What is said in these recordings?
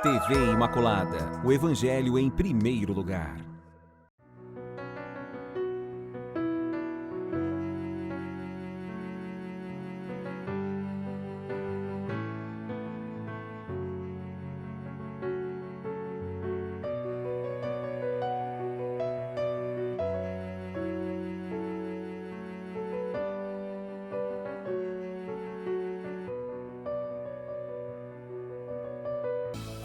TV Imaculada, o Evangelho em primeiro lugar.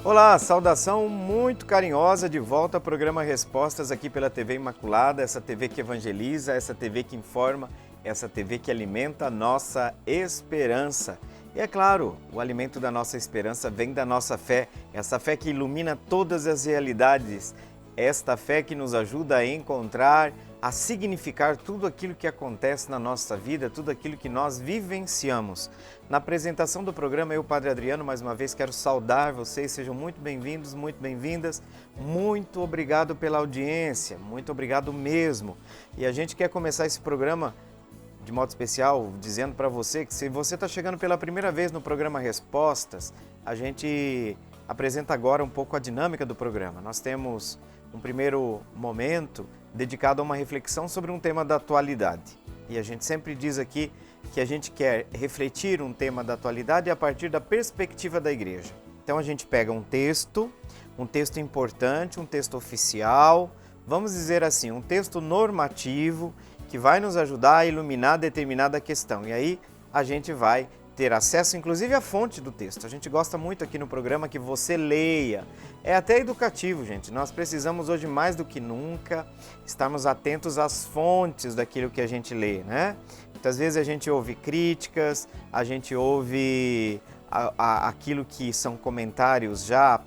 Olá, saudação muito carinhosa de volta ao programa Respostas aqui pela TV Imaculada, essa TV que evangeliza, essa TV que informa, essa TV que alimenta a nossa esperança. E é claro, o alimento da nossa esperança vem da nossa fé, essa fé que ilumina todas as realidades, esta fé que nos ajuda a encontrar, a significar tudo aquilo que acontece na nossa vida, tudo aquilo que nós vivenciamos. Na apresentação do programa, eu, Padre Adriano, mais uma vez quero saudar vocês, sejam muito bem-vindos, muito bem-vindas. Muito obrigado pela audiência, muito obrigado mesmo. E a gente quer começar esse programa de modo especial, dizendo para você que se você está chegando pela primeira vez no programa Respostas, a gente apresenta agora um pouco a dinâmica do programa. Nós temos um primeiro momento dedicado a uma reflexão sobre um tema da atualidade. E a gente sempre diz aqui que a gente quer refletir um tema da atualidade a partir da perspectiva da igreja. Então a gente pega um texto importante, um texto oficial, vamos dizer assim, um texto normativo que vai nos ajudar a iluminar determinada questão. E aí a gente vai ter acesso, inclusive, à fonte do texto. A gente gosta muito aqui no programa que você leia. É até educativo, gente. Nós precisamos hoje mais do que nunca estarmos atentos às fontes daquilo que a gente lê, né? Muitas vezes a gente ouve críticas, a gente ouve aquilo que são comentários já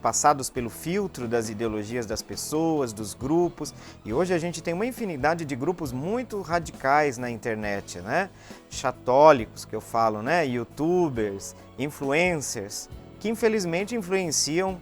passados pelo filtro das ideologias das pessoas, dos grupos. E hoje a gente tem uma infinidade de grupos muito radicais na internet, né? Chatólicos, que eu falo, né? Youtubers, influencers, que infelizmente influenciam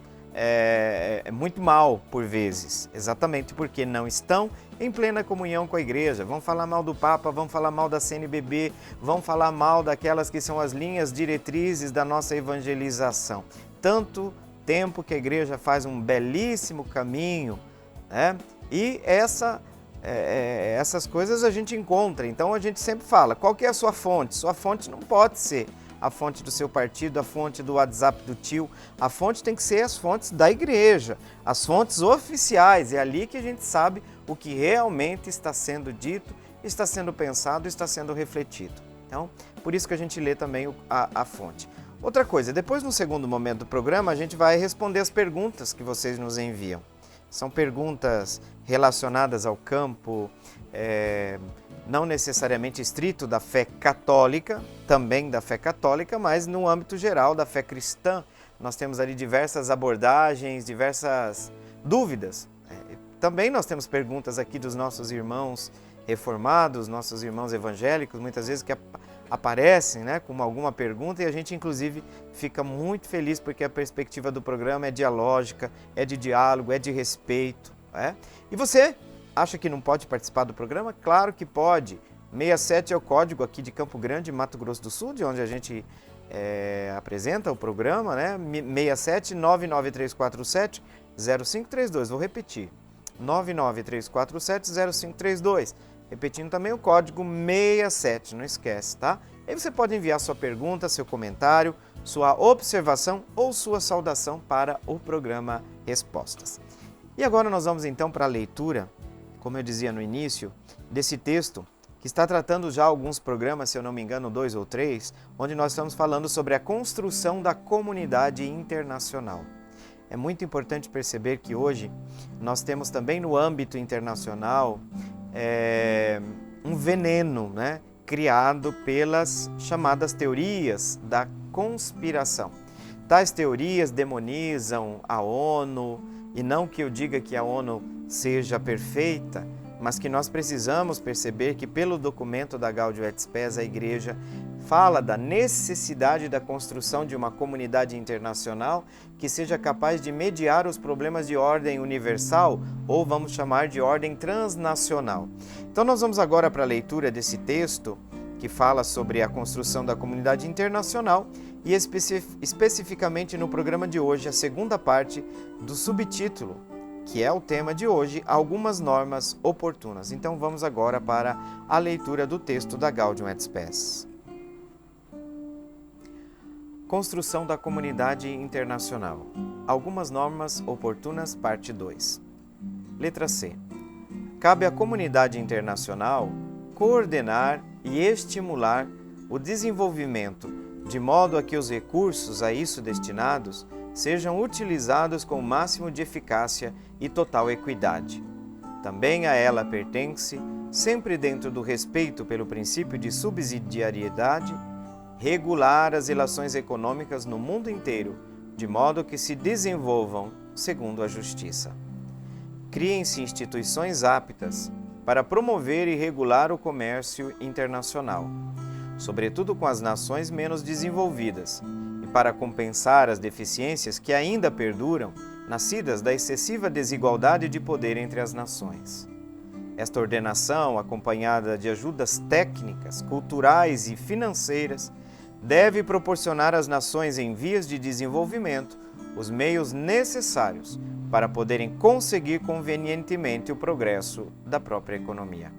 muito mal por vezes, exatamente porque não estão em plena comunhão com a igreja. Vão falar mal do Papa, vão falar mal da CNBB, vão falar mal daquelas que são as linhas diretrizes da nossa evangelização. Tanto tempo que a igreja faz um belíssimo caminho, né? E essas coisas a gente encontra. Então a gente sempre fala, qual que é a sua fonte? Sua fonte não pode ser a fonte do seu partido, a fonte do WhatsApp do tio. A fonte tem que ser as fontes da igreja, as fontes oficiais. É ali que a gente sabe o que realmente está sendo dito, está sendo pensado, está sendo refletido. Então, por isso que a gente lê também a fonte. Outra coisa, depois no segundo momento do programa, a gente vai responder as perguntas que vocês nos enviam. São perguntas relacionadas ao campo, não necessariamente estrito da fé católica, também da fé católica, mas no âmbito geral da fé cristã. Nós temos ali diversas abordagens, diversas dúvidas. Também nós temos perguntas aqui dos nossos irmãos reformados, nossos irmãos evangélicos, muitas vezes que aparecem, né, com alguma pergunta, e a gente inclusive fica muito feliz porque a perspectiva do programa é dialógica, é de diálogo, é de respeito. E você acha que não pode participar do programa? Claro que pode. 67 é o código aqui de Campo Grande, Mato Grosso do Sul, de onde a gente apresenta o programa, né? 67 99347 0532. Vou repetir. 99347 0532. Repetindo também o código 67, não esquece, tá? Aí você pode enviar sua pergunta, seu comentário, sua observação ou sua saudação para o programa Respostas. E agora nós vamos então para a leitura, como eu dizia no início, desse texto que está tratando já alguns programas, se eu não me engano, 2 ou 3, onde nós estamos falando sobre a construção da comunidade internacional. É muito importante perceber que hoje nós temos também no âmbito internacional um veneno, né, criado pelas chamadas teorias da conspiração. Tais teorias demonizam a ONU, e não que eu diga que a ONU seja perfeita, mas que nós precisamos perceber que pelo documento da Gaudium et Spes a Igreja fala da necessidade da construção de uma comunidade internacional que seja capaz de mediar os problemas de ordem universal, ou vamos chamar de ordem transnacional. Então nós vamos agora para a leitura desse texto que fala sobre a construção da comunidade internacional e especificamente no programa de hoje a segunda parte do subtítulo, que é o tema de hoje, algumas normas oportunas. Então vamos agora para a leitura do texto da Gaudium et Spes. Construção da comunidade internacional. Algumas normas oportunas, parte 2. Letra C. Cabe à comunidade internacional coordenar e estimular o desenvolvimento, de modo a que os recursos a isso destinados sejam utilizados com o máximo de eficácia e total equidade. Também a ela pertence, sempre dentro do respeito pelo princípio de subsidiariedade, regular as relações econômicas no mundo inteiro, de modo que se desenvolvam segundo a justiça. Criem-se instituições aptas para promover e regular o comércio internacional, sobretudo com as nações menos desenvolvidas, e para compensar as deficiências que ainda perduram, nascidas da excessiva desigualdade de poder entre as nações. Esta ordenação, acompanhada de ajudas técnicas, culturais e financeiras, deve proporcionar às nações em vias de desenvolvimento os meios necessários para poderem conseguir convenientemente o progresso da própria economia.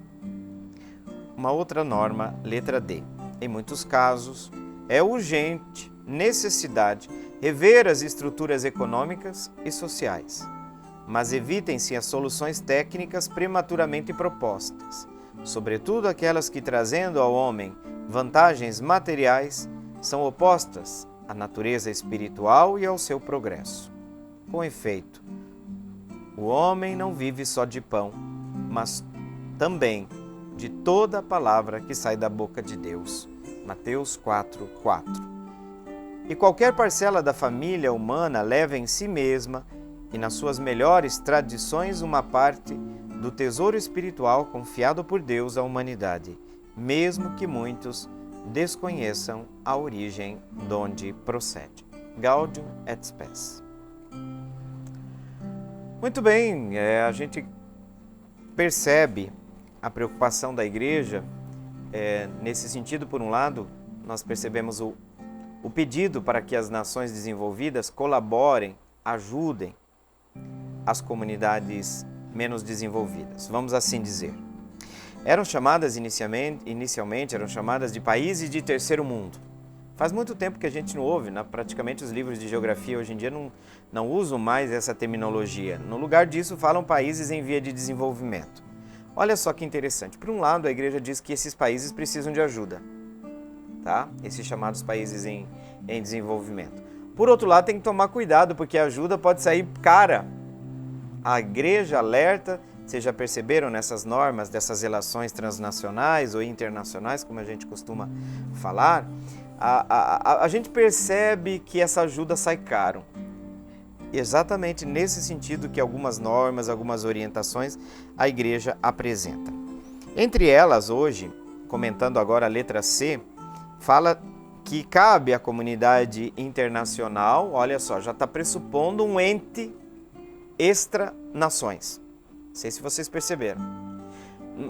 Uma outra norma, letra D. Em muitos casos, é urgente necessidade rever as estruturas econômicas e sociais, mas evitem-se as soluções técnicas prematuramente propostas, sobretudo aquelas que, trazendo ao homem vantagens materiais, são opostas à natureza espiritual e ao seu progresso. Com efeito, o homem não vive só de pão, mas também de toda a palavra que sai da boca de Deus. Mateus 4:4. E qualquer parcela da família humana leva em si mesma e nas suas melhores tradições uma parte do tesouro espiritual confiado por Deus à humanidade, mesmo que muitos desconheçam a origem de onde procede. Gaudium et Spes. Muito bem, a gente percebe a preocupação da Igreja nesse sentido. Por um lado, nós percebemos o pedido para que as nações desenvolvidas colaborem, ajudem as comunidades menos desenvolvidas, vamos assim dizer. Eram chamadas inicialmente eram chamadas de países de terceiro mundo. Faz muito tempo que a gente não ouve, praticamente os livros de geografia hoje em dia não usam mais essa terminologia. No lugar disso, falam países em via de desenvolvimento. Olha só que interessante. Por um lado, a Igreja diz que esses países precisam de ajuda, tá? Esses chamados países em desenvolvimento. Por outro lado, tem que tomar cuidado, porque a ajuda pode sair cara. A Igreja alerta, vocês já perceberam nessas normas dessas relações transnacionais ou internacionais, como a gente costuma falar, a gente percebe que essa ajuda sai caro. Exatamente nesse sentido que algumas normas, algumas orientações a Igreja apresenta. Entre elas, hoje, comentando agora a letra C, fala que cabe à comunidade internacional, olha só, já está pressupondo um ente extra-nações. Não sei se vocês perceberam.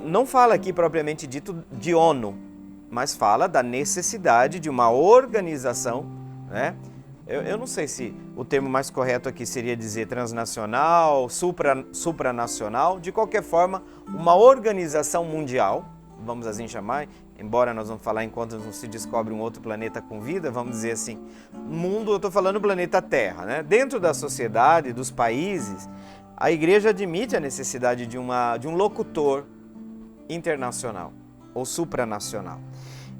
Não fala aqui propriamente dito de ONU, mas fala da necessidade de uma organização, né? Eu não sei se o termo mais correto aqui seria dizer transnacional, supranacional, de qualquer forma, uma organização mundial, vamos assim chamar, embora nós vamos falar enquanto não se descobre um outro planeta com vida, vamos dizer assim, mundo, eu estou falando do planeta Terra, né? Dentro da sociedade, dos países, a Igreja admite a necessidade de um locutor internacional ou supranacional.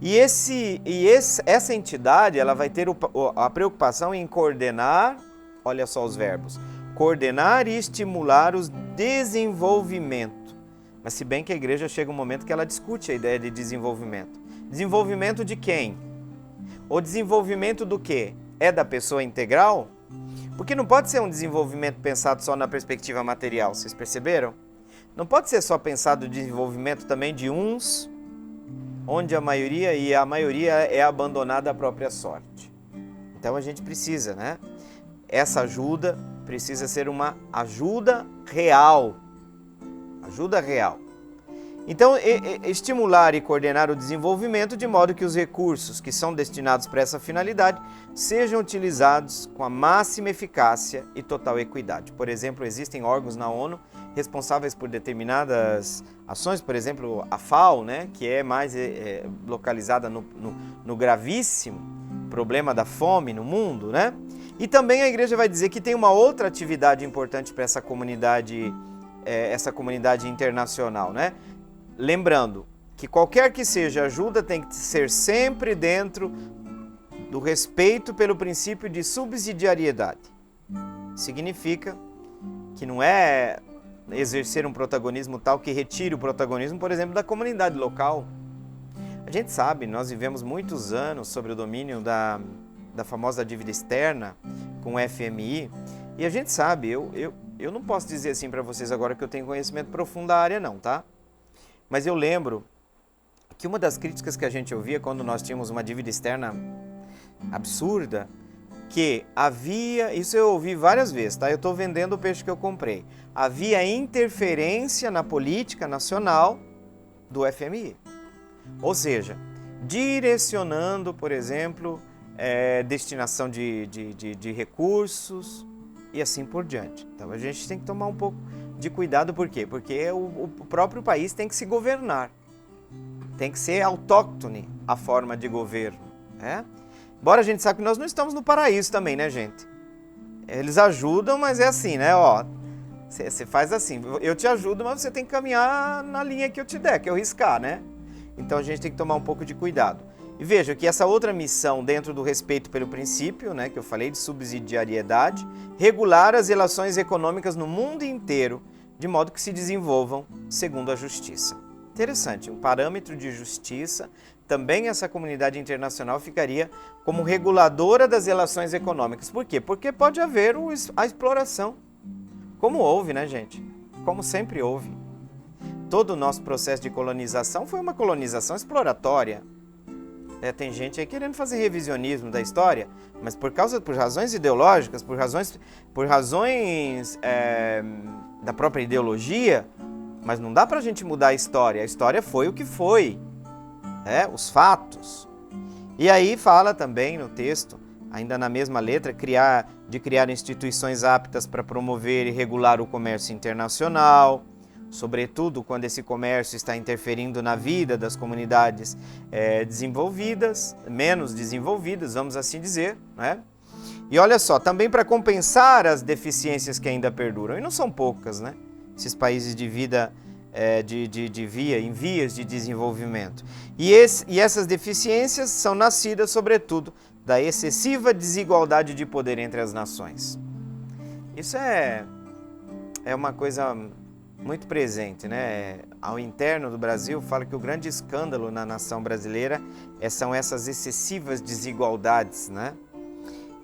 E essa entidade ela vai ter a preocupação em coordenar, olha só os verbos, coordenar e estimular o desenvolvimento. Mas se bem que a Igreja chega um momento que ela discute a ideia de desenvolvimento. Desenvolvimento de quem? O desenvolvimento do quê? É da pessoa integral? Porque não pode ser um desenvolvimento pensado só na perspectiva material, vocês perceberam? Não pode ser só pensado o desenvolvimento também de uns, onde a maioria é abandonada à própria sorte. Então a gente precisa, né? Essa ajuda precisa ser uma ajuda real. Ajuda real. Então, estimular e coordenar o desenvolvimento de modo que os recursos que são destinados para essa finalidade sejam utilizados com a máxima eficácia e total equidade. Por exemplo, existem órgãos na ONU responsáveis por determinadas ações, por exemplo, a FAO, né, que é mais localizada no gravíssimo problema da fome no mundo, né? E também a igreja vai dizer que tem uma outra atividade importante para essa comunidade internacional, né? Lembrando que qualquer que seja ajuda tem que ser sempre dentro do respeito pelo princípio de subsidiariedade. Significa que não é exercer um protagonismo tal que retire o protagonismo, por exemplo, da comunidade local. A gente sabe, nós vivemos muitos anos sob o domínio da famosa dívida externa com o FMI, e a gente sabe, eu não posso dizer assim para vocês agora que eu tenho conhecimento profundo da área não, tá? Mas eu lembro que uma das críticas que a gente ouvia quando nós tínhamos uma dívida externa absurda, que havia, isso eu ouvi várias vezes, tá? Eu estou vendendo o peixe que eu comprei. Havia interferência na política nacional do FMI. Ou seja, direcionando, por exemplo, destinação de recursos e assim por diante. Então a gente tem que tomar um pouco de cuidado, por quê? Porque o próprio país tem que se governar, tem que ser autóctone a forma de governo, né? Embora a gente saiba que nós não estamos no paraíso também, né, gente? Eles ajudam, mas é assim, né? Ó, você faz assim, eu te ajudo, mas você tem que caminhar na linha que eu te der, que eu riscar, né? Então a gente tem que tomar um pouco de cuidado. E veja que essa outra missão, dentro do respeito pelo princípio, né, que eu falei de subsidiariedade, regular as relações econômicas no mundo inteiro, de modo que se desenvolvam segundo a justiça. Interessante, um parâmetro de justiça, também essa comunidade internacional ficaria como reguladora das relações econômicas. Por quê? Porque pode haver a exploração, como houve, né, gente? Como sempre houve. Todo o nosso processo de colonização foi uma colonização exploratória. Tem gente aí querendo fazer revisionismo da história, mas por razões ideológicas, por razões da própria ideologia, mas não dá pra gente mudar a história foi o que foi, os fatos. E aí fala também no texto, ainda na mesma letra, de criar instituições aptas para promover e regular o comércio internacional, sobretudo quando esse comércio está interferindo na vida das comunidades desenvolvidas, menos desenvolvidas, vamos assim dizer, né? E olha só, também para compensar as deficiências que ainda perduram, e não são poucas, né? Esses países de vida em vias de desenvolvimento. E essas deficiências são nascidas, sobretudo, da excessiva desigualdade de poder entre as nações. Isso é uma coisa muito presente, né? Ao interno do Brasil, fala que o grande escândalo na nação brasileira são essas excessivas desigualdades, né?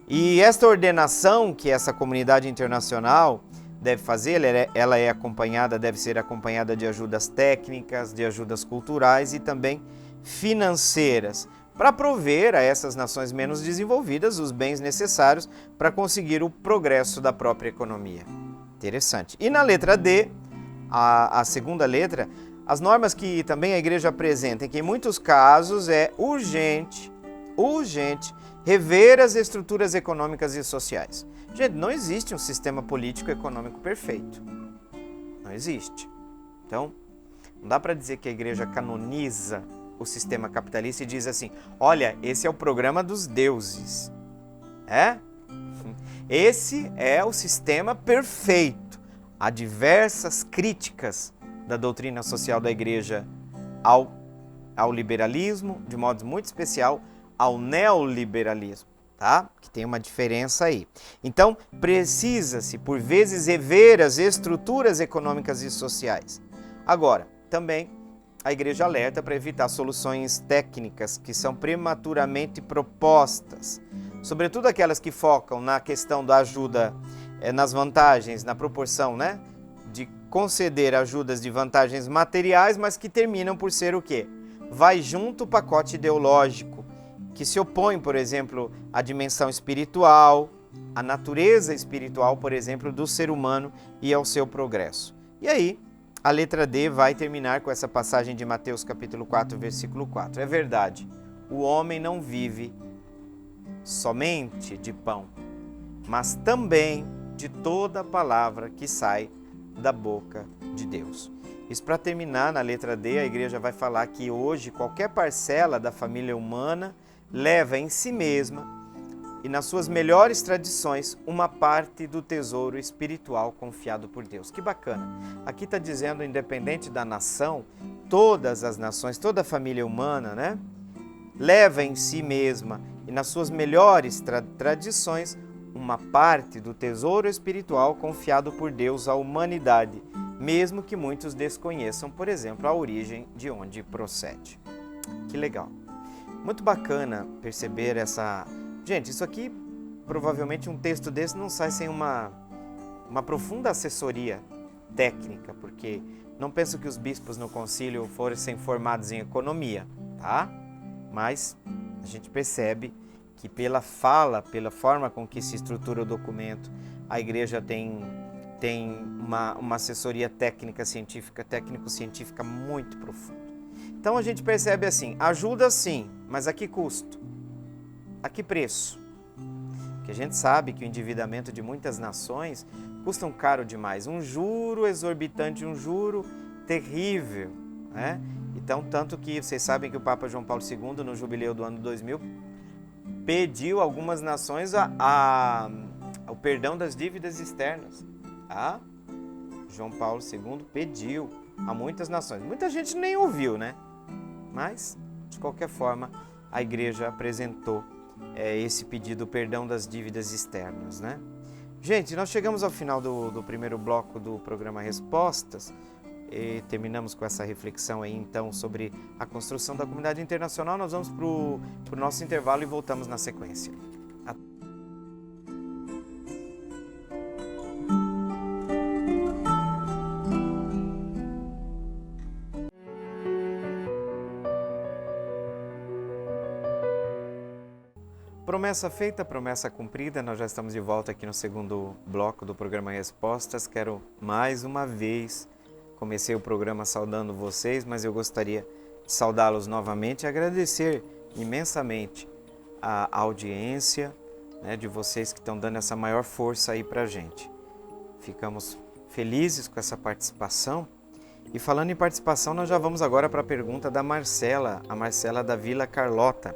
E esta ordenação que essa comunidade internacional deve fazer, ela deve ser acompanhada de ajudas técnicas, de ajudas culturais e também financeiras, para prover a essas nações menos desenvolvidas os bens necessários para conseguir o progresso da própria economia. Interessante. E na letra D, a segunda letra, as normas que também a igreja apresenta, em que em muitos casos é urgente rever as estruturas econômicas e sociais. Gente, não existe um sistema político e econômico perfeito. Não existe. Então, não dá para dizer que a igreja canoniza o sistema capitalista e diz assim, olha, esse é o programa dos deuses. Esse é o sistema perfeito. Há diversas críticas da doutrina social da igreja ao liberalismo, de modo muito especial ao neoliberalismo, tá? Que tem uma diferença aí. Então, precisa-se, por vezes, rever as estruturas econômicas e sociais. Agora, também, a igreja alerta para evitar soluções técnicas que são prematuramente propostas, sobretudo aquelas que focam na questão da ajuda nas vantagens, na proporção, né, de conceder ajudas de vantagens materiais, mas que terminam por ser o quê? Vai junto o pacote ideológico, que se opõe, por exemplo, à dimensão espiritual, à natureza espiritual, por exemplo, do ser humano e ao seu progresso. E aí, a letra D vai terminar com essa passagem de Mateus capítulo 4, versículo 4. É verdade, o homem não vive somente de pão, mas também de toda palavra que sai da boca de Deus. Isso para terminar, na letra D, a igreja vai falar que hoje qualquer parcela da família humana leva em si mesma e nas suas melhores tradições uma parte do tesouro espiritual confiado por Deus. Que bacana! Aqui está dizendo, independente da nação, todas as nações, toda a família humana, né, leva em si mesma e nas suas melhores tradições uma parte do tesouro espiritual confiado por Deus à humanidade, mesmo que muitos desconheçam, por exemplo, a origem de onde procede. Que legal! Muito bacana perceber essa... Gente, isso aqui, provavelmente um texto desse não sai sem uma profunda assessoria técnica, porque não penso que os bispos no concílio fossem formados em economia, tá? Mas a gente percebe que pela fala, pela forma com que se estrutura o documento, a igreja tem uma assessoria técnico-científica muito profunda. Então a gente percebe assim, ajuda sim, mas a que custo? A que preço? Porque a gente sabe que o endividamento de muitas nações custa caro demais. Um juro exorbitante, um juro terrível, né? Então, tanto que vocês sabem que o Papa João Paulo II, no jubileu do ano 2000, pediu a algumas nações o perdão das dívidas externas. Tá? João Paulo II pediu a muitas nações. Muita gente nem ouviu, né? Mas, de qualquer forma, a igreja apresentou esse pedido, o perdão das dívidas externas, né? Gente, nós chegamos ao final do primeiro bloco do programa Respostas e terminamos com essa reflexão aí, então, sobre a construção da comunidade internacional. Nós vamos para o nosso intervalo e voltamos na sequência. Promessa feita, promessa cumprida, nós já estamos de volta aqui no segundo bloco do programa Respostas. Quero mais uma vez, comecei o programa saudando vocês, mas eu gostaria de saudá-los novamente e agradecer imensamente a audiência, né, de vocês que estão dando essa maior força aí pra gente. Ficamos felizes com essa participação. E falando em participação, nós já vamos agora para a pergunta da Marcela, a Marcela da Vila Carlota.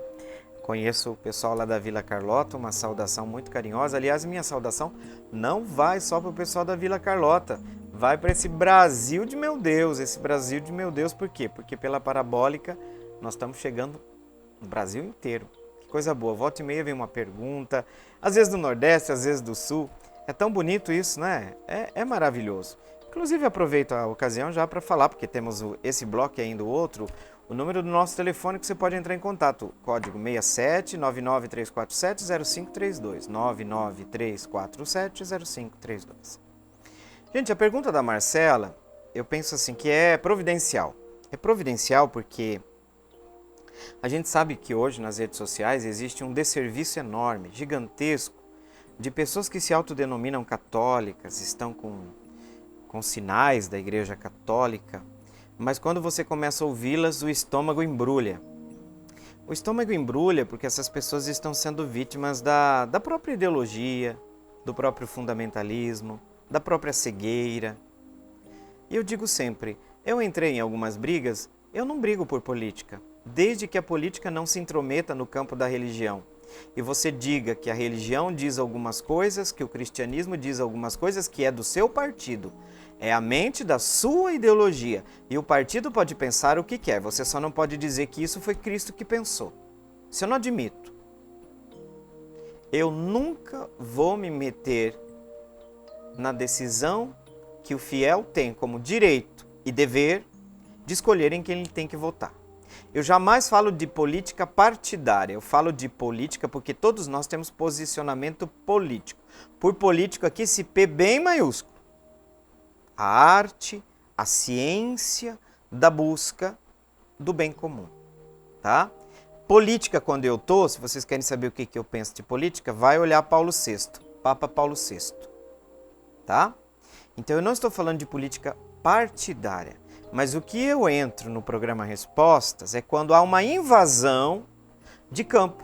Conheço o pessoal lá da Vila Carlota, uma saudação muito carinhosa. Aliás, minha saudação não vai só para o pessoal da Vila Carlota, vai para esse Brasil de meu Deus. Esse Brasil de meu Deus, por quê? Porque pela parabólica nós estamos chegando no Brasil inteiro. Que coisa boa, volta e meia vem uma pergunta, às vezes do Nordeste, às vezes do Sul. É tão bonito isso, né? É maravilhoso. Inclusive, aproveito a ocasião já para falar, porque temos esse bloco e ainda o outro, o número do nosso telefone que você pode entrar em contato, código 67 99347 0532, 99347 0532. Gente, a pergunta da Marcela, eu penso assim, que é providencial. É providencial porque a gente sabe que hoje nas redes sociais existe um desserviço enorme, gigantesco, de pessoas que se autodenominam católicas, estão com sinais da Igreja Católica, mas quando você começa a ouvi-las, o estômago embrulha. O estômago embrulha porque essas pessoas estão sendo vítimas da própria ideologia, do próprio fundamentalismo, da própria cegueira. E eu digo sempre, eu entrei em algumas brigas, eu não brigo por política, desde que a política não se intrometa no campo da religião. E você diga que a religião diz algumas coisas, que o cristianismo diz algumas coisas, que é do seu partido. É a mente da sua ideologia. E o partido pode pensar o que quer. Você só não pode dizer que isso foi Cristo que pensou. Isso eu não admito. Eu nunca vou me meter na decisão que o fiel tem como direito e dever de escolher em quem ele tem que votar. Eu jamais falo de política partidária. Eu falo de política porque todos nós temos posicionamento político. Por político aqui se P bem maiúsculo. A arte, a ciência da busca do bem comum, tá? Política, quando eu tô, se vocês querem saber o que eu penso de política, vai olhar Paulo VI, Papa Paulo VI, tá? Então eu não estou falando de política partidária. Mas o que eu entro no programa Respostas é quando há uma invasão de campo,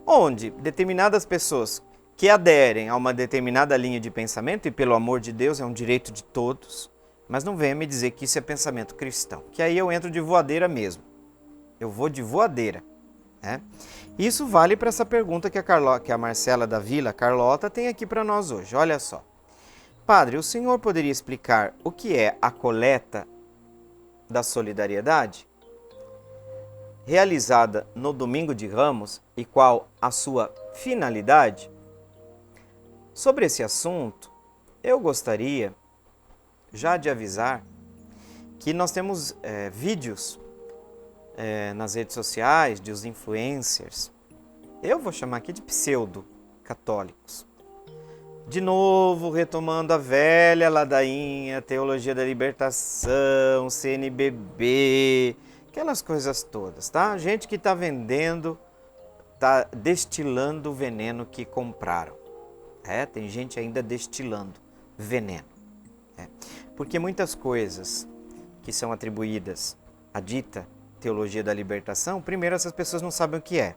onde determinadas pessoas que aderem a uma determinada linha de pensamento, e pelo amor de Deus é um direito de todos, mas não venha me dizer que isso é pensamento cristão, que aí eu entro de voadeira mesmo. Eu vou de voadeira. Né? Isso vale para essa pergunta que a Marcela da Vila Carlota tem aqui para nós hoje. Olha só. Padre, o senhor poderia explicar o que é a coleta da solidariedade? Realizada no Domingo de Ramos e qual a sua finalidade? Sobre esse assunto, eu gostaria já de avisar que nós temos vídeos nas redes sociais dos influencers, eu vou chamar aqui de pseudo-católicos. De novo, retomando a velha ladainha, Teologia da Libertação, CNBB, aquelas coisas todas, tá? Gente que está vendendo, está destilando o veneno que compraram. Tem gente ainda destilando veneno. Porque muitas coisas que são atribuídas à dita Teologia da Libertação, primeiro essas pessoas não sabem o que é.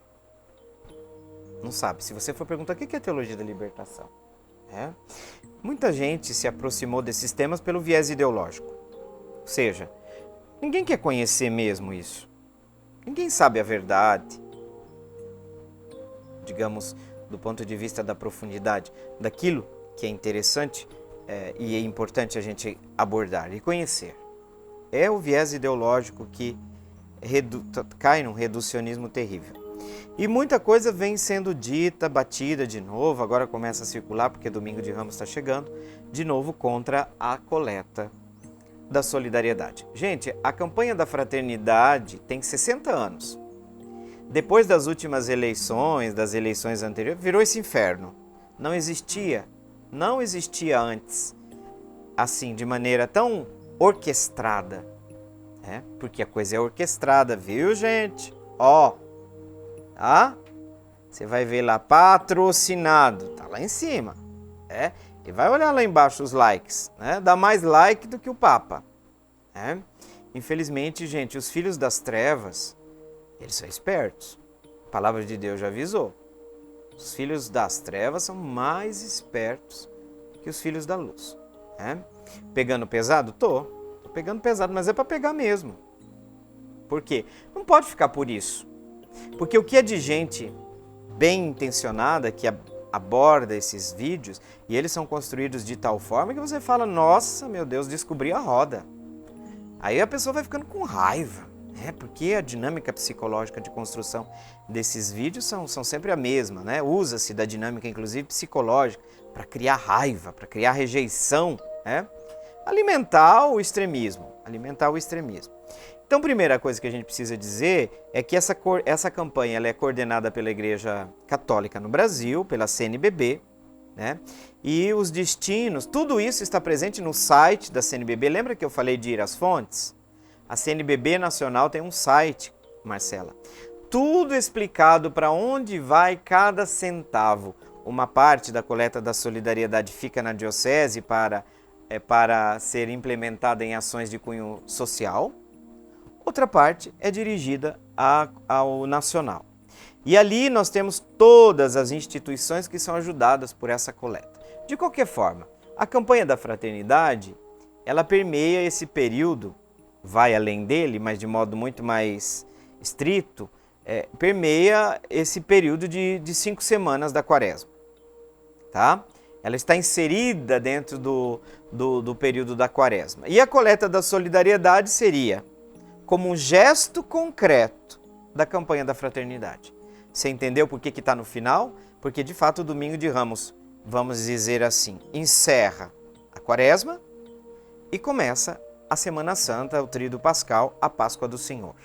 Não sabe. Se você for perguntar o que é Teologia da Libertação, muita gente se aproximou desses temas pelo viés ideológico. Ou seja, ninguém quer conhecer mesmo isso. Ninguém sabe a verdade. Digamos, do ponto de vista da profundidade, daquilo que é interessante e é importante a gente abordar e conhecer. É o viés ideológico que cai num reducionismo terrível. E muita coisa vem sendo dita, batida de novo, agora começa a circular, porque Domingo de Ramos está chegando, de novo contra a coleta da solidariedade. Gente, a campanha da fraternidade tem 60 anos. Depois das últimas eleições, das eleições anteriores, virou esse inferno. Não existia antes, assim, de maneira tão orquestrada. Porque a coisa é orquestrada, viu, gente? Tá? Você vai ver lá, patrocinado, tá lá em cima. E vai olhar lá embaixo os likes, dá mais like do que o Papa. Infelizmente, gente, os filhos das trevas, eles são espertos. A palavra de Deus já avisou. Os filhos das trevas são mais espertos que os filhos da luz. Pegando pesado? Tô pegando pesado, mas é para pegar mesmo. Por quê? Não pode ficar por isso. Porque o que é de gente bem intencionada que aborda esses vídeos, e eles são construídos de tal forma que você fala, nossa, meu Deus, descobri a roda. Aí a pessoa vai ficando com raiva, porque a dinâmica psicológica de construção desses vídeos são sempre a mesma, Usa-se da dinâmica, inclusive, psicológica para criar raiva, para criar rejeição, alimentar o extremismo. Então, primeira coisa que a gente precisa dizer é que essa campanha ela é coordenada pela Igreja Católica no Brasil, pela CNBB, e os destinos, tudo isso está presente no site da CNBB. Lembra que eu falei de ir às fontes? A CNBB Nacional tem um site, Marcela. Tudo explicado para onde vai cada centavo. Uma parte da coleta da solidariedade fica na diocese para ser implementada em ações de cunho social. Outra parte é dirigida ao nacional. E ali nós temos todas as instituições que são ajudadas por essa coleta. De qualquer forma, a campanha da fraternidade, ela permeia esse período, vai além dele, mas de modo muito mais estrito, permeia esse período de 5 semanas da quaresma. Tá? Ela está inserida dentro do período da quaresma. E a coleta da solidariedade seria como um gesto concreto da campanha da fraternidade. Você entendeu por que está no final? Porque, de fato, o Domingo de Ramos, vamos dizer assim, encerra a quaresma e começa a Semana Santa, o Tríduo Pascal, a Páscoa do Senhor.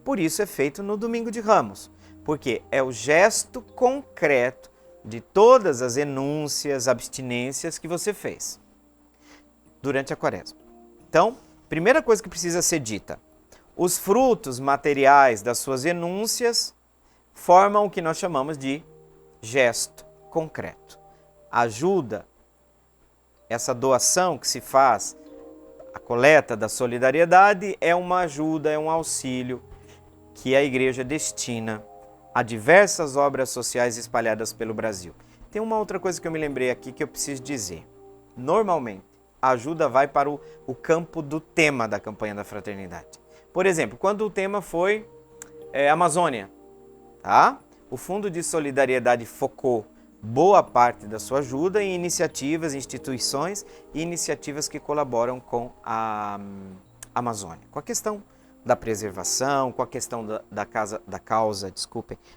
Por isso é feito no Domingo de Ramos, porque é o gesto concreto de todas as renúncias, abstinências que você fez durante a quaresma. Então, primeira coisa que precisa ser dita, os frutos materiais das suas renúncias formam o que nós chamamos de gesto concreto. Ajuda, essa doação que se faz A coleta da solidariedade é uma ajuda, é um auxílio que a igreja destina a diversas obras sociais espalhadas pelo Brasil. Tem uma outra coisa que eu me lembrei aqui que eu preciso dizer. Normalmente, a ajuda vai para o campo do tema da campanha da fraternidade. Por exemplo, quando o tema foi Amazônia, tá? O Fundo de Solidariedade focou boa parte da sua ajuda em iniciativas, instituições e iniciativas que colaboram com a Amazônia, com a questão da preservação, com a questão da causa,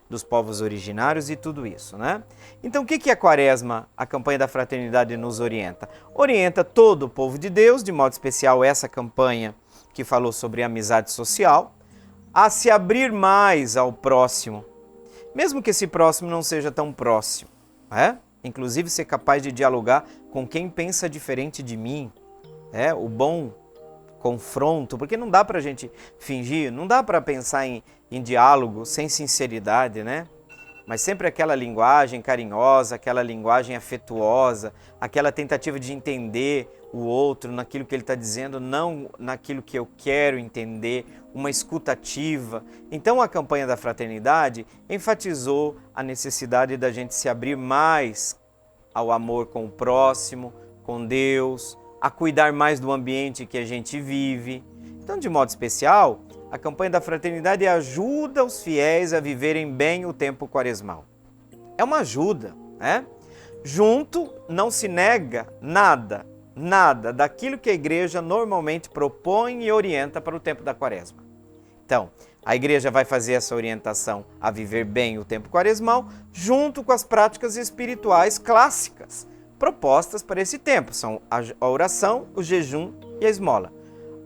dos povos originários e tudo isso, né? Então, o que a Quaresma, a campanha da fraternidade, nos orienta? Orienta todo o povo de Deus, de modo especial essa campanha que falou sobre amizade social, a se abrir mais ao próximo, mesmo que esse próximo não seja tão próximo, inclusive ser capaz de dialogar com quem pensa diferente de mim, o bom confronto, porque não dá para a gente fingir, não dá para pensar em diálogo sem sinceridade, né? Mas sempre aquela linguagem carinhosa, aquela linguagem afetuosa, aquela tentativa de entender o outro naquilo que ele está dizendo, não naquilo que eu quero entender, uma escuta ativa. Então a campanha da fraternidade enfatizou a necessidade da gente se abrir mais ao amor com o próximo, com Deus, a cuidar mais do ambiente que a gente vive. Então, de modo especial, a campanha da fraternidade ajuda os fiéis a viverem bem o tempo quaresmal. É uma ajuda, né? Junto não se nega nada daquilo que a igreja normalmente propõe e orienta para o tempo da quaresma. Então, a igreja vai fazer essa orientação a viver bem o tempo quaresmal junto com as práticas espirituais clássicas propostas para esse tempo. São a oração, o jejum e a esmola.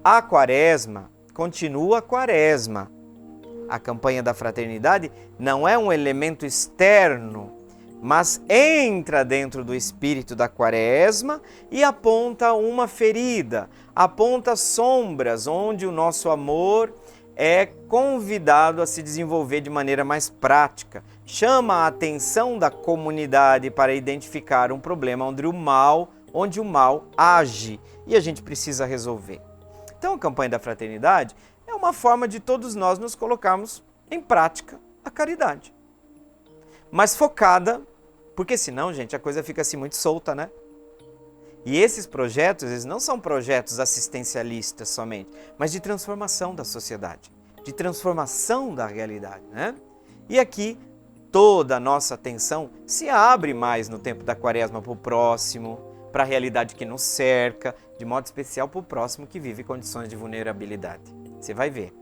A quaresma continua a quaresma. A campanha da fraternidade não é um elemento externo, mas entra dentro do espírito da quaresma e aponta uma ferida, aponta sombras onde o nosso amor é convidado a se desenvolver de maneira mais prática. Chama a atenção da comunidade para identificar um problema onde o mal age e a gente precisa resolver. Então a campanha da fraternidade é uma forma de todos nós nos colocarmos em prática a caridade. Mas focada, porque senão, gente, a coisa fica assim muito solta, né? E esses projetos, eles não são projetos assistencialistas somente, mas de transformação da sociedade, de transformação da realidade, né? E aqui toda a nossa atenção se abre mais no tempo da quaresma para o próximo, para a realidade que nos cerca, de modo especial para o próximo que vive condições de vulnerabilidade. Você vai ver,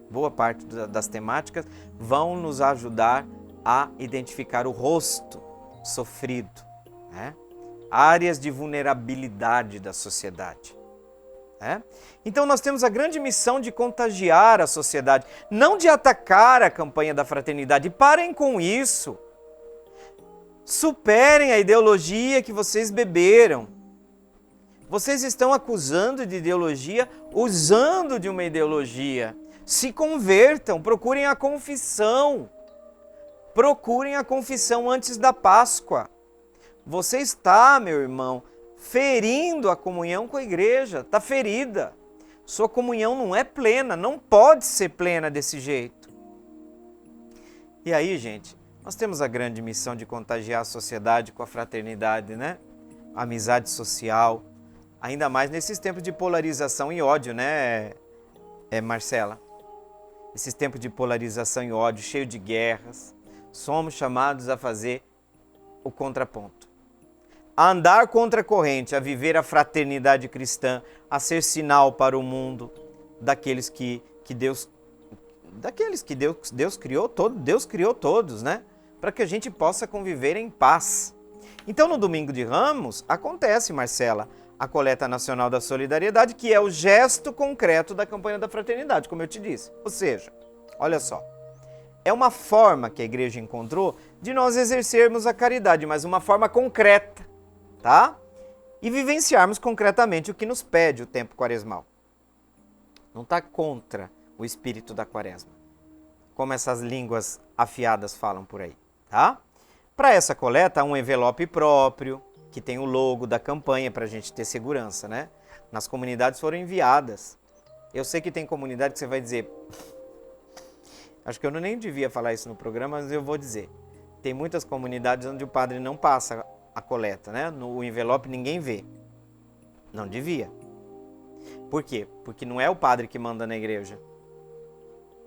boa parte das temáticas vão nos ajudar a identificar o rosto sofrido, né? Áreas de vulnerabilidade da sociedade. Então nós temos a grande missão de contagiar a sociedade, não de atacar a campanha da fraternidade. Parem com isso. Superem a ideologia que vocês beberam. Vocês estão acusando de ideologia, usando de uma ideologia. Se convertam, procurem a confissão. Procurem a confissão antes da Páscoa. Você está, meu irmão, ferindo a comunhão com a igreja, está ferida. Sua comunhão não é plena, não pode ser plena desse jeito. E aí, gente, nós temos a grande missão de contagiar a sociedade com a fraternidade, né? A amizade social, ainda mais nesses tempos de polarização e ódio, né, Marcela? Esses tempos de polarização e ódio, cheio de guerras, somos chamados a fazer o contraponto. A andar contra a corrente, a viver a fraternidade cristã, a ser sinal para o mundo daqueles que Deus criou todos, né? Para que a gente possa conviver em paz. Então, no Domingo de Ramos, acontece, Marcela, a Coleta Nacional da Solidariedade, que é o gesto concreto da campanha da fraternidade, como eu te disse. Ou seja, olha só, é uma forma que a igreja encontrou de nós exercermos a caridade, mas uma forma concreta, tá? E vivenciarmos concretamente o que nos pede o tempo quaresmal. Não está contra o espírito da quaresma, como essas línguas afiadas falam por aí, tá? Para essa coleta, há um envelope próprio, que tem o logo da campanha para a gente ter segurança, né? nas comunidades foram enviadas. Eu sei que tem comunidade que você vai dizer, acho que eu nem devia falar isso no programa, mas eu vou dizer. Tem muitas comunidades onde o padre não passa a coleta, né? No envelope ninguém vê. Não devia. Por quê? Porque não é o padre que manda na igreja.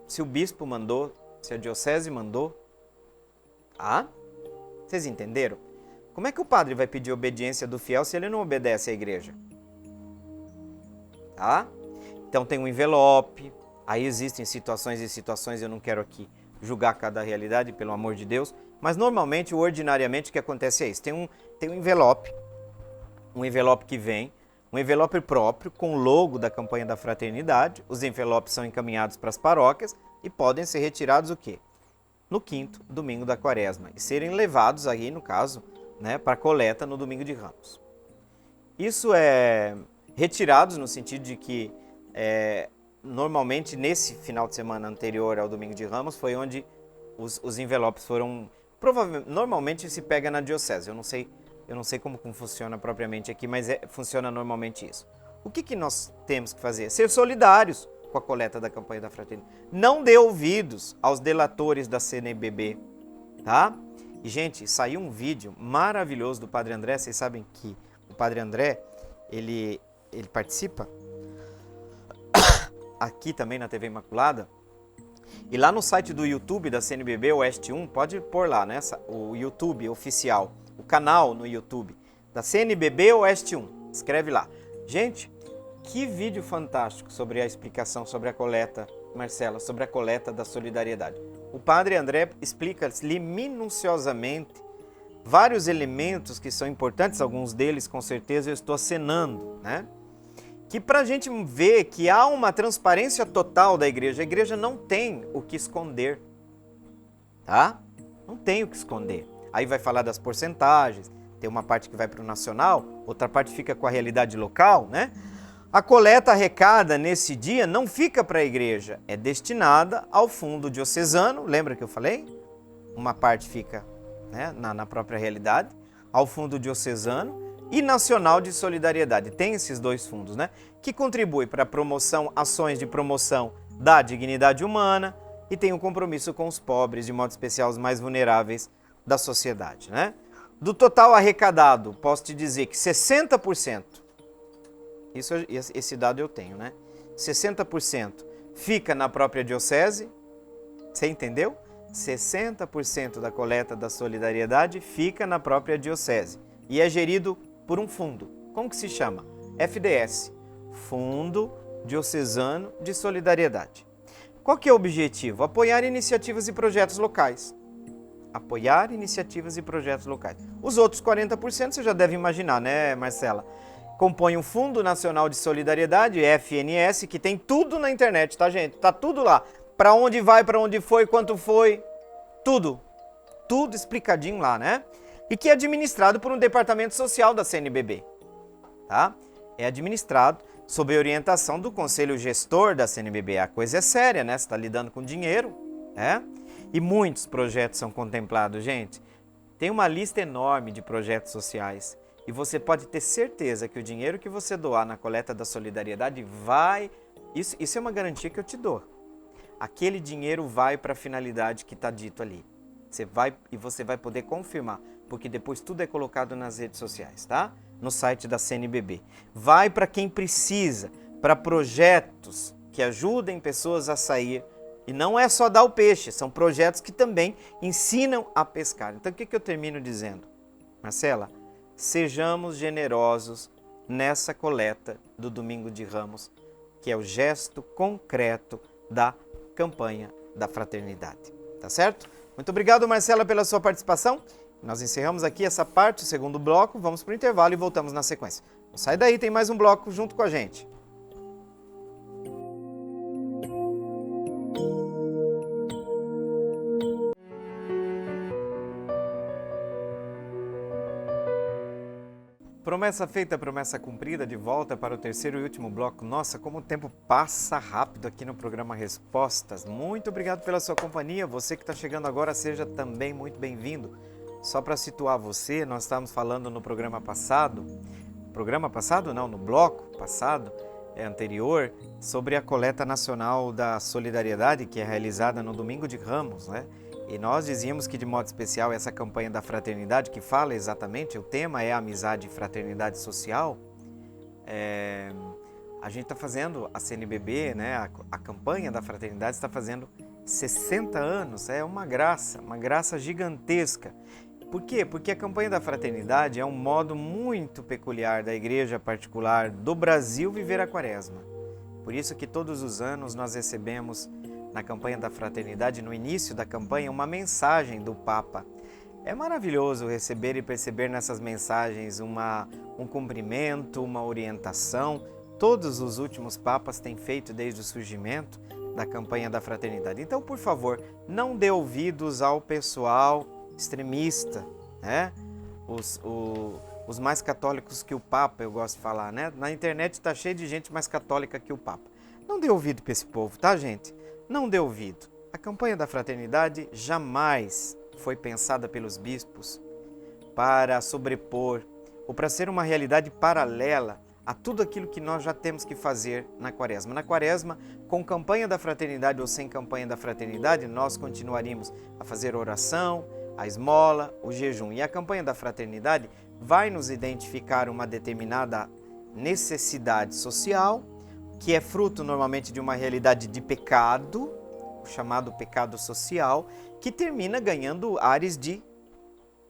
Se o bispo mandou, se a diocese mandou, vocês entenderam? Como é que o padre vai pedir obediência do fiel se ele não obedece à igreja? Então tem um envelope, aí existem situações e situações, eu não quero aqui julgar cada realidade, pelo amor de Deus, mas normalmente, ordinariamente, o que acontece é isso. Tem um envelope que vem, um envelope próprio com o logo da campanha da fraternidade. Os envelopes são encaminhados para as paróquias e podem ser retirados o quê? No 5º domingo da quaresma e serem levados aí, no caso, né, para coleta no domingo de Ramos. Isso é retirados no sentido de que normalmente nesse final de semana anterior ao domingo de Ramos foi onde os envelopes foram, provavelmente, normalmente se pega na diocese, eu não sei como funciona propriamente aqui, mas funciona normalmente isso. O que nós temos que fazer? Ser solidários com a coleta da campanha da fraternidade. Não dê ouvidos aos delatores da CNBB, tá? E, gente, saiu um vídeo maravilhoso do Padre André. Vocês sabem que o Padre André, ele participa aqui também na TV Imaculada. E lá no site do YouTube da CNBB Oeste 1, pode pôr lá, né? O YouTube oficial, o canal no YouTube da CNBB Oeste 1. Escreve lá. Gente, que vídeo fantástico sobre a explicação sobre a coleta, Marcela, sobre a coleta da solidariedade. O Padre André explica-lhe minuciosamente vários elementos que são importantes, alguns deles com certeza eu estou acenando, né? Que para a gente ver que há uma transparência total da igreja. A igreja não tem o que esconder, tá? Não tem o que esconder. Aí vai falar das porcentagens, tem uma parte que vai para o nacional, outra parte fica com a realidade local, né? A coleta arrecada nesse dia não fica para a igreja, é destinada ao fundo diocesano, lembra que eu falei? Uma parte fica, né, na própria realidade, ao fundo diocesano e nacional de solidariedade. Tem esses dois fundos, né? Que contribui para a promoção, ações de promoção da dignidade humana e tem um compromisso com os pobres, de modo especial os mais vulneráveis da sociedade, né? Do total arrecadado, posso te dizer que 60%, esse dado eu tenho, né? 60% fica na própria diocese, você entendeu? 60% da coleta da solidariedade fica na própria diocese e é gerido por um fundo. Como que se chama? FDS, Fundo Diocesano de Solidariedade. Qual que é o objetivo? Apoiar iniciativas e projetos locais. Apoiar iniciativas e projetos locais. Os outros 40% você já deve imaginar, né, Marcela? Compõe um Fundo Nacional de Solidariedade, FNS, que tem tudo na internet, tá, gente? Tá tudo lá. Para onde vai, para onde foi, quanto foi, tudo. Tudo explicadinho lá, né? E que é administrado por um departamento social da CNBB, tá? É administrado sob a orientação do conselho gestor da CNBB. A coisa é séria, né? Você está lidando com dinheiro, né? E muitos projetos são contemplados, gente. Tem uma lista enorme de projetos sociais. E você pode ter certeza que o dinheiro que você doar na coleta da solidariedade vai... Isso é uma garantia que eu te dou. Aquele dinheiro vai para a finalidade que está dito ali. Você vai poder confirmar, porque depois tudo é colocado nas redes sociais, tá? No site da CNBB. Vai para quem precisa, para projetos que ajudem pessoas a sair. E não é só dar o peixe, são projetos que também ensinam a pescar. Então o que eu termino dizendo? Marcela, sejamos generosos nessa coleta do Domingo de Ramos, que é o gesto concreto da campanha da fraternidade. Tá certo? Muito obrigado, Marcela, pela sua participação. Nós encerramos aqui essa parte, o segundo bloco, vamos para o intervalo e voltamos na sequência. Não sai daí, tem mais um bloco junto com a gente. Promessa feita, promessa cumprida, de volta para o terceiro e último bloco. Nossa, como o tempo passa rápido aqui no programa Respostas. Muito obrigado pela sua companhia. Você que está chegando agora, seja também muito bem-vindo. Só para situar você, nós estávamos falando no programa passado programa passado, não, no bloco passado, anterior, sobre a coleta nacional da solidariedade, que é realizada no Domingo de Ramos, né? E nós dizíamos que, de modo especial, essa campanha da fraternidade, que fala exatamente, o tema é amizade e fraternidade social, a gente está fazendo, a CNBB, né, a campanha da fraternidade está fazendo 60 anos, é uma graça gigantesca. Por quê? Porque a campanha da fraternidade é um modo muito peculiar da igreja particular do Brasil viver a quaresma. Por isso que todos os anos nós recebemos na campanha da fraternidade, no início da campanha, uma mensagem do Papa. É maravilhoso receber e perceber nessas mensagens um cumprimento, uma orientação. Todos os últimos papas têm feito desde o surgimento da campanha da fraternidade. Então, por favor, não dê ouvidos ao pessoal extremista, né? Os mais católicos que o Papa, eu gosto de falar, né? Na internet está cheio de gente mais católica que o Papa. Não dê ouvido para esse povo, tá, gente? Não dê ouvido. A campanha da fraternidade jamais foi pensada pelos bispos para sobrepor ou para ser uma realidade paralela a tudo aquilo que nós já temos que fazer na quaresma. Na quaresma, com campanha da fraternidade ou sem campanha da fraternidade, nós continuaríamos a fazer oração, a esmola, o jejum. E a campanha da fraternidade vai nos identificar uma determinada necessidade social, que é fruto normalmente de uma realidade de pecado, o chamado pecado social, que termina ganhando áreas de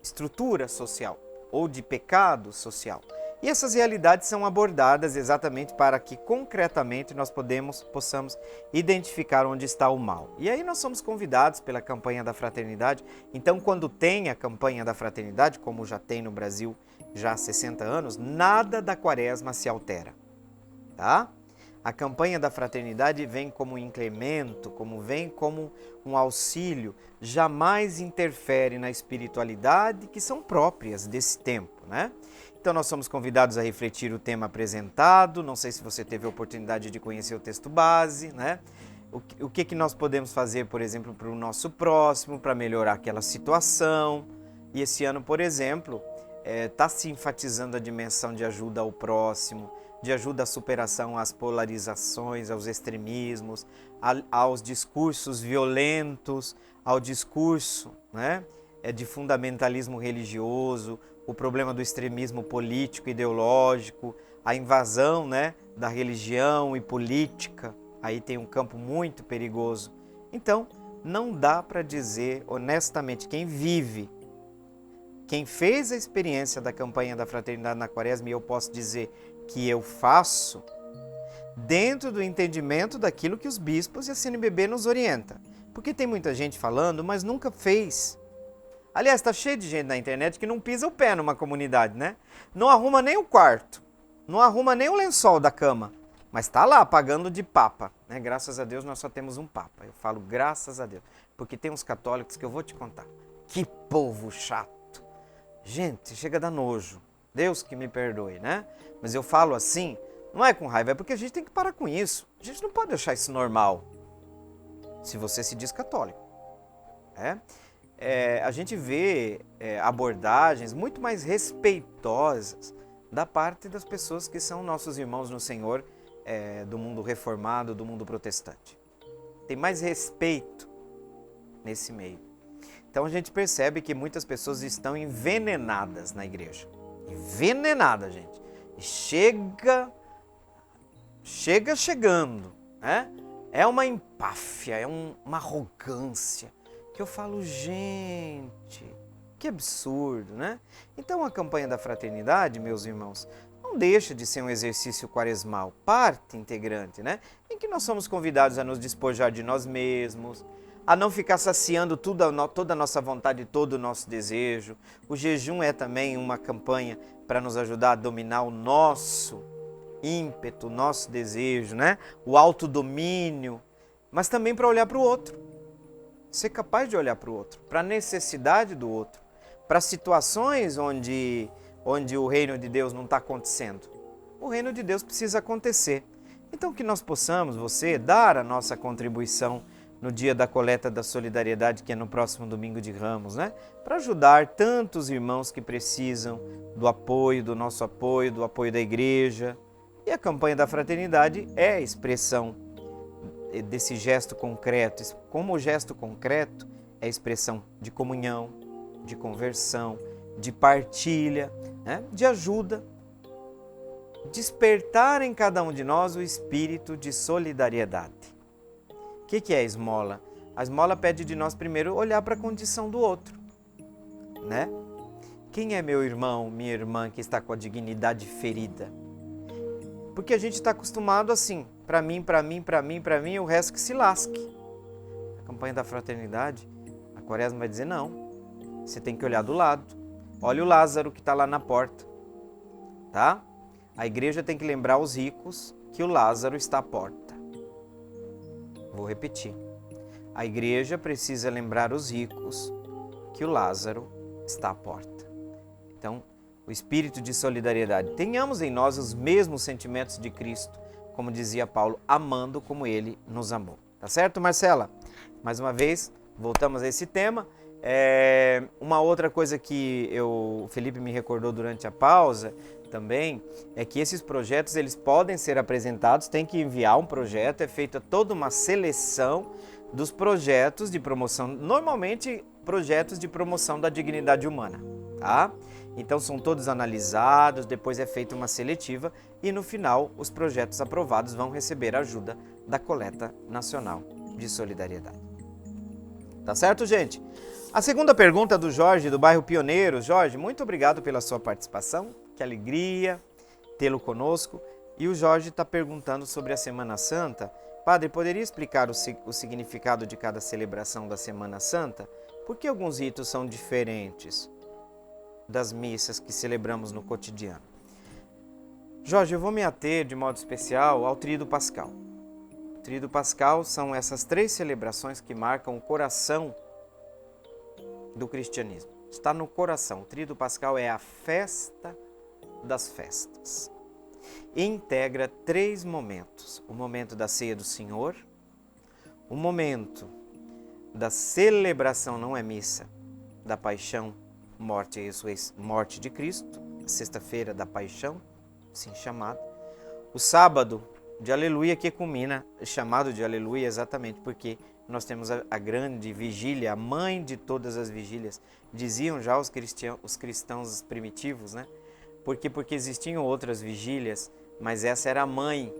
estrutura social ou de pecado social. E essas realidades são abordadas exatamente para que concretamente nós possamos identificar onde está o mal. E aí nós somos convidados pela campanha da fraternidade. Então, quando tem a campanha da fraternidade, como já tem no Brasil já há 60 anos, nada da quaresma se altera, tá? A campanha da fraternidade vem como um incremento, vem como um auxílio, jamais interfere na espiritualidade que são próprias desse tempo, né? Então nós somos convidados a refletir o tema apresentado, não sei se você teve a oportunidade de conhecer o texto base, né? O que nós podemos fazer, por exemplo, para o nosso próximo, para melhorar aquela situação. E esse ano, por exemplo, está se enfatizando a dimensão de ajuda ao próximo, de ajuda à superação às polarizações, aos extremismos, aos discursos violentos, ao discurso, né, de fundamentalismo religioso, o problema do extremismo político, ideológico, a invasão, né, da religião e política. Aí tem um campo muito perigoso. Então, não dá para dizer honestamente, quem fez a experiência da campanha da fraternidade na quaresma, e eu posso dizer que eu faço, dentro do entendimento daquilo que os bispos e a CNBB nos orientam. Porque tem muita gente falando, mas nunca fez. Aliás, está cheio de gente na internet que não pisa o pé numa comunidade, né? Não arruma nem o quarto, não arruma nem o lençol da cama, mas está lá pagando de papa, né? Graças a Deus nós só temos um papa. Eu falo graças a Deus, porque tem uns católicos que eu vou te contar. Que povo chato. Gente, chega a dar nojo. Deus que me perdoe, né? Mas eu falo assim, não é com raiva, é porque a gente tem que parar com isso. A gente não pode achar isso normal, se você se diz católico. A gente vê abordagens muito mais respeitosas da parte das pessoas que são nossos irmãos no Senhor, do mundo reformado, do mundo protestante. Tem mais respeito nesse meio. Então a gente percebe que muitas pessoas estão envenenadas na igreja. Envenenada, gente. E chegando, né? É uma empáfia, é uma arrogância, que eu falo, gente, que absurdo, né? Então a campanha da fraternidade, meus irmãos, não deixa de ser um exercício quaresmal, parte integrante, né? Em que nós somos convidados a nos despojar de nós mesmos, a não ficar saciando toda a nossa vontade, todo o nosso desejo. O jejum é também uma campanha para nos ajudar a dominar o nosso ímpeto, o nosso desejo, né? O autodomínio, mas também para olhar para o outro. Ser capaz de olhar para o outro, para a necessidade do outro, para situações onde o reino de Deus não está acontecendo. O reino de Deus precisa acontecer. Então que nós possamos, dar a nossa contribuição no dia da coleta da solidariedade, que é no próximo domingo de Ramos, né? Para ajudar tantos irmãos que precisam do apoio, do nosso apoio, do apoio da igreja. E a campanha da fraternidade é a expressão desse gesto concreto. Como o gesto concreto é a expressão de comunhão, de conversão, de partilha, né? De ajuda. Despertar em cada um de nós o espírito de solidariedade. O que é a esmola? A esmola pede de nós primeiro olhar para a condição do outro, né? Quem é meu irmão, minha irmã que está com a dignidade ferida? Porque a gente está acostumado assim, para mim, o resto que se lasque. A campanha da fraternidade, a Quaresma vai dizer não, você tem que olhar do lado. Olha o Lázaro que está lá na porta, tá? A igreja tem que lembrar os ricos que o Lázaro está à porta. Vou repetir. A igreja precisa lembrar os ricos que o Lázaro está à porta. Então, o espírito de solidariedade. Tenhamos em nós os mesmos sentimentos de Cristo, como dizia Paulo, amando como Ele nos amou. Tá certo, Marcela? Mais uma vez, voltamos a esse tema. Uma outra coisa que o Felipe me recordou durante a pausa também é que esses projetos eles podem ser apresentados, tem que enviar um projeto, é feita toda uma seleção dos projetos de promoção, normalmente projetos de promoção da dignidade humana, tá? Então são todos analisados, depois é feita uma seletiva e no final os projetos aprovados vão receber ajuda da Coleta Nacional de Solidariedade. Tá certo, gente? A segunda pergunta do Jorge, do bairro Pioneiros. Jorge, muito obrigado pela sua participação. Que alegria tê-lo conosco. E o Jorge está perguntando sobre a Semana Santa. Padre, poderia explicar o significado de cada celebração da Semana Santa? Por que alguns ritos são diferentes das missas que celebramos no cotidiano? Jorge, eu vou me ater de modo especial ao Tríduo Pascal. O Tríduo Pascal são essas 3 celebrações que marcam o coração do cristianismo. Está no coração. O Tríduo Pascal é a festa das festas. Integra 3 momentos. O momento da ceia do Senhor, o momento da celebração, não é missa, da paixão, morte e ressurreição, morte de Cristo, a sexta-feira da paixão, assim chamado. O sábado de aleluia que culmina, chamado de aleluia exatamente porque nós temos a grande vigília, a mãe de todas as vigílias, diziam já os cristãos primitivos, né? Porque existiam outras vigílias, mas essa era a mãe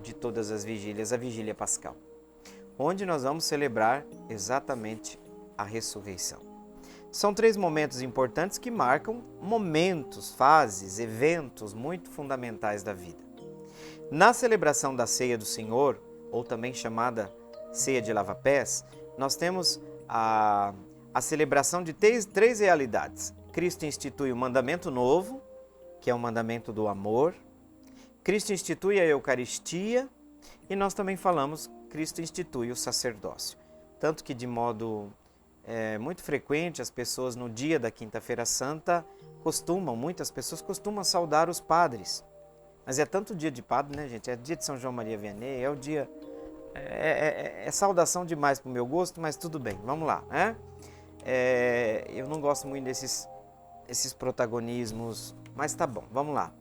de todas as vigílias, a vigília pascal, onde nós vamos celebrar exatamente a ressurreição. São 3 momentos importantes que marcam momentos, fases, eventos muito fundamentais da vida. Na celebração da ceia do Senhor, ou também chamada ceia de lava-pés, nós temos a celebração de 3 realidades. Cristo institui o mandamento novo, que é o mandamento do amor. Cristo institui a Eucaristia e nós também falamos, Cristo institui o sacerdócio. Tanto que de modo muito frequente as pessoas no dia da Quinta-feira Santa muitas pessoas costumam saudar os padres. Mas é tanto dia de padre, né, gente? É dia de São João Maria Vianney, é o dia... É saudação demais para o meu gosto, mas tudo bem, vamos lá, né? Eu não gosto muito desses protagonismos, mas tá bom, vamos lá.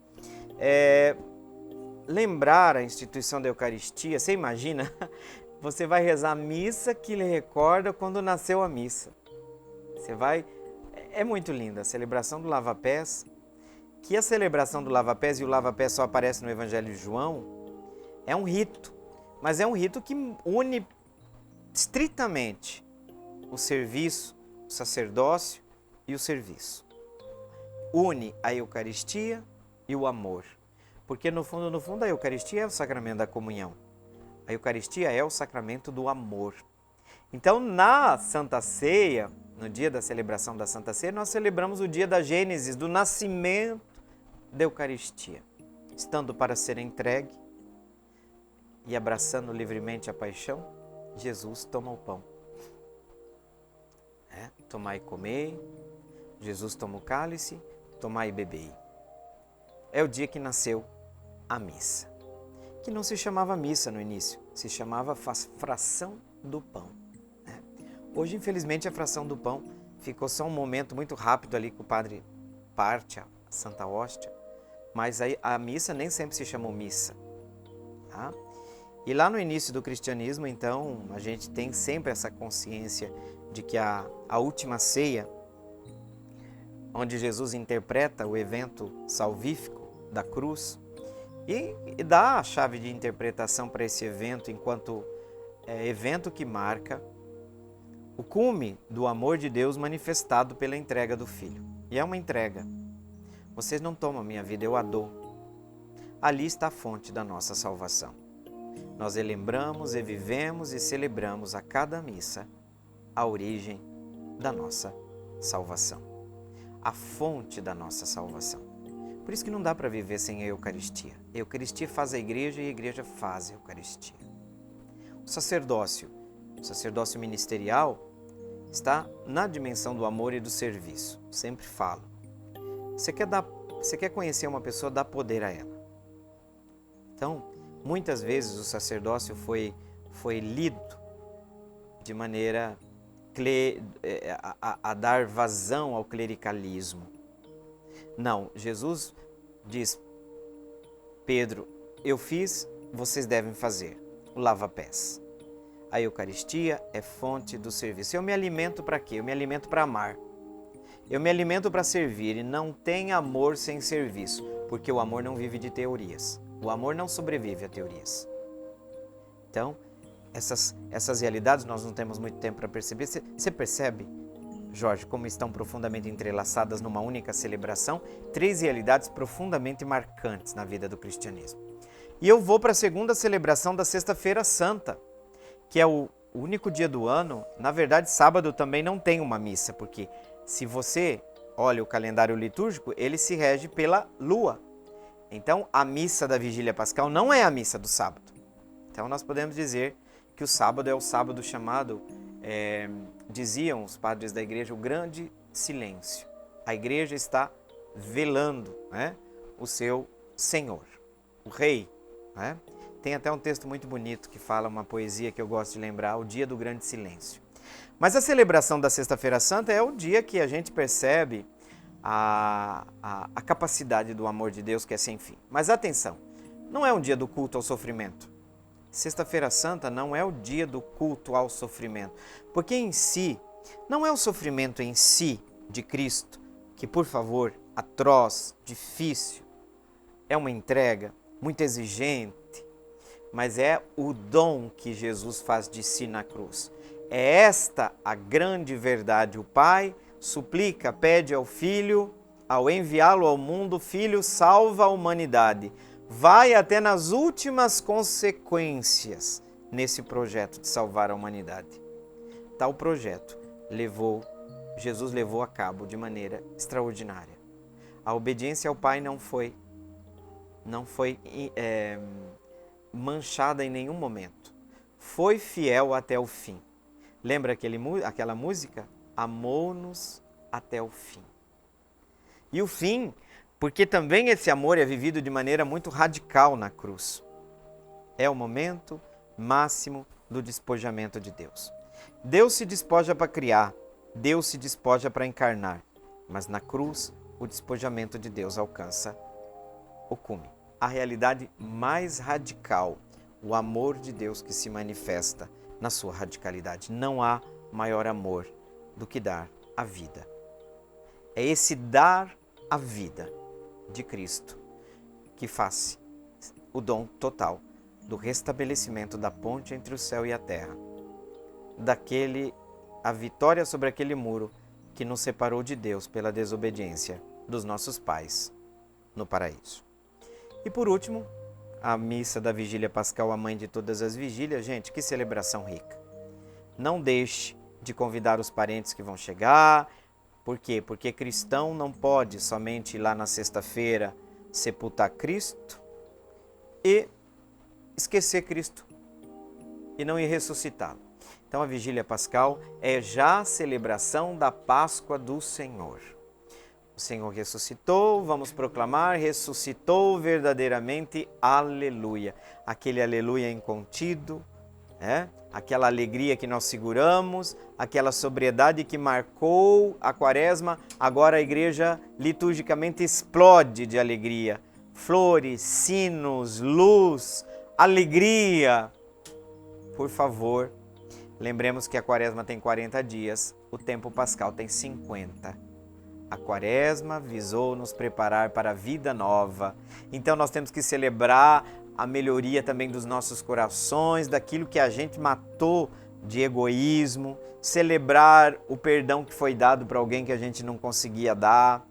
Lembrar a instituição da Eucaristia, você imagina, você vai rezar a missa que lhe recorda quando nasceu a missa. Você vai... É muito linda a celebração do lava-pés, que a celebração do lava-pés, e o lava-pés só aparece no Evangelho de João, é um rito, mas é um rito que une estritamente o serviço, o sacerdócio e o serviço. Une a Eucaristia e o amor. Porque no fundo, a Eucaristia é o sacramento da comunhão. A Eucaristia é o sacramento do amor. Então, na Santa Ceia, no dia da celebração da Santa Ceia, nós celebramos o dia da Gênesis, do nascimento da Eucaristia. Estando para ser entregue e abraçando livremente a paixão, Jesus toma o pão. Tomai e comei, Jesus toma o cálice, tomai e bebei. É o dia que nasceu a missa, que não se chamava missa no início, se chamava fração do pão. Né? Hoje, infelizmente, a fração do pão ficou só um momento muito rápido ali que o padre parte a Santa Hóstia, mas aí a missa nem sempre se chamou missa. Tá? E lá no início do cristianismo, então, a gente tem sempre essa consciência de que a última ceia, onde Jesus interpreta o evento salvífico da cruz e dá a chave de interpretação para esse evento enquanto evento que marca o cume do amor de Deus manifestado pela entrega do Filho. E é uma entrega. Vocês não tomam a minha vida, eu a dou. Ali está a fonte da nossa salvação. Nós relembramos, revivemos e celebramos a cada missa a origem da nossa salvação. A fonte da nossa salvação. Por isso que não dá para viver sem a Eucaristia. A Eucaristia faz a igreja e a igreja faz a Eucaristia. O sacerdócio ministerial, está na dimensão do amor e do serviço. Sempre falo. Você quer conhecer uma pessoa, dá poder a ela. Então, muitas vezes o sacerdócio foi lido de maneira a dar vazão ao clericalismo. Não, Jesus diz, Pedro, eu fiz, vocês devem fazer, o lava-pés. A Eucaristia é fonte do serviço. Eu me alimento para quê? Eu me alimento para amar. Eu me alimento para servir e não tem amor sem serviço, porque o amor não vive de teorias. O amor não sobrevive a teorias. Então, essas realidades nós não temos muito tempo para perceber. Você percebe, Jorge, como estão profundamente entrelaçadas numa única celebração? 3 realidades profundamente marcantes na vida do cristianismo. E eu vou para a segunda celebração da Sexta-feira Santa, que é o único dia do ano. Na verdade, sábado também não tem uma missa, porque se você olha o calendário litúrgico, ele se rege pela lua. Então, a missa da Vigília Pascal não é a missa do sábado. Então, nós podemos dizer que o sábado é o sábado chamado, diziam os padres da igreja, o grande silêncio. A igreja está velando, né, o seu Senhor, o Rei. Né? Tem até um texto muito bonito que fala, uma poesia que eu gosto de lembrar, o dia do grande silêncio. Mas a celebração da Sexta-feira Santa é o dia que a gente percebe a capacidade do amor de Deus que é sem fim. Mas atenção, não é um dia do culto ao sofrimento. Sexta-feira Santa não é o dia do culto ao sofrimento, porque em si, não é o sofrimento em si de Cristo, que por favor, atroz, difícil, é uma entrega muito exigente, mas é o dom que Jesus faz de si na cruz. É esta a grande verdade. O Pai suplica, pede ao Filho, ao enviá-lo ao mundo, o Filho salva a humanidade. Vai até nas últimas consequências nesse projeto de salvar a humanidade. Tal projeto Jesus levou a cabo de maneira extraordinária. A obediência ao Pai não foi manchada em nenhum momento. Foi fiel até o fim. Lembra aquela música? Amou-nos até o fim. E o fim, porque também esse amor é vivido de maneira muito radical na cruz. É o momento máximo do despojamento de Deus. Deus se despoja para criar, Deus se despoja para encarnar, mas na cruz o despojamento de Deus alcança o cume. A realidade mais radical, o amor de Deus que se manifesta na sua radicalidade. Não há maior amor do que dar a vida. É esse dar a vida de Cristo que faz o dom total do restabelecimento da ponte entre o céu e a terra, a vitória sobre aquele muro que nos separou de Deus pela desobediência dos nossos pais no paraíso. E por último, a missa da Vigília Pascal, a mãe de todas as vigílias. Gente, que celebração rica. Não deixe de convidar os parentes que vão chegar. Por quê? Porque cristão não pode somente ir lá na sexta-feira sepultar Cristo e esquecer Cristo e não ir ressuscitá-lo. Então a Vigília Pascal é já a celebração da Páscoa do Senhor. O Senhor ressuscitou, vamos proclamar, ressuscitou verdadeiramente, aleluia. Aquele aleluia incontido, Aquela alegria que nós seguramos, aquela sobriedade que marcou a Quaresma, agora a igreja liturgicamente explode de alegria. Flores, sinos, luz, alegria. Por favor, lembremos que a Quaresma tem 40 dias, o tempo pascal tem 50. A Quaresma visou nos preparar para a vida nova. Então nós temos que celebrar a melhoria também dos nossos corações, daquilo que a gente matou de egoísmo, celebrar o perdão que foi dado para alguém que a gente não conseguia dar,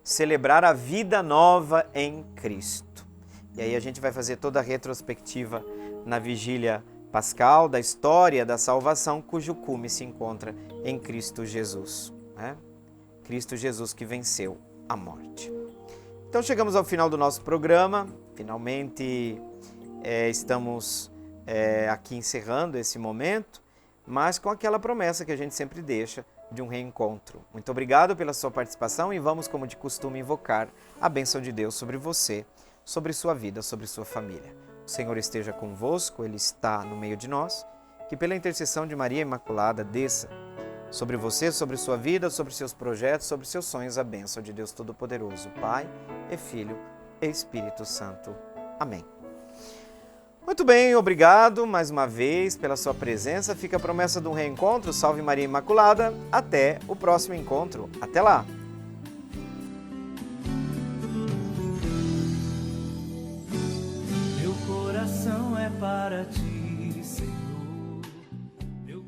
celebrar a vida nova em Cristo. E aí a gente vai fazer toda a retrospectiva na vigília pascal da história da salvação, cujo cume se encontra em Cristo Jesus. Cristo Jesus que venceu a morte. Então chegamos ao final do nosso programa, finalmente estamos aqui encerrando esse momento, mas com aquela promessa que a gente sempre deixa de um reencontro. Muito obrigado pela sua participação e vamos, como de costume, invocar a bênção de Deus sobre você, sobre sua vida, sobre sua família. O Senhor esteja convosco, Ele está no meio de nós, que pela intercessão de Maria Imaculada desça sobre você, sobre sua vida, sobre seus projetos, sobre seus sonhos, a bênção de Deus Todo-Poderoso, Pai e Filho e Espírito Santo. Amém. Muito bem, obrigado mais uma vez pela sua presença. Fica a promessa de um reencontro. Salve Maria Imaculada. Até o próximo encontro. Até lá. Meu coração é para ti.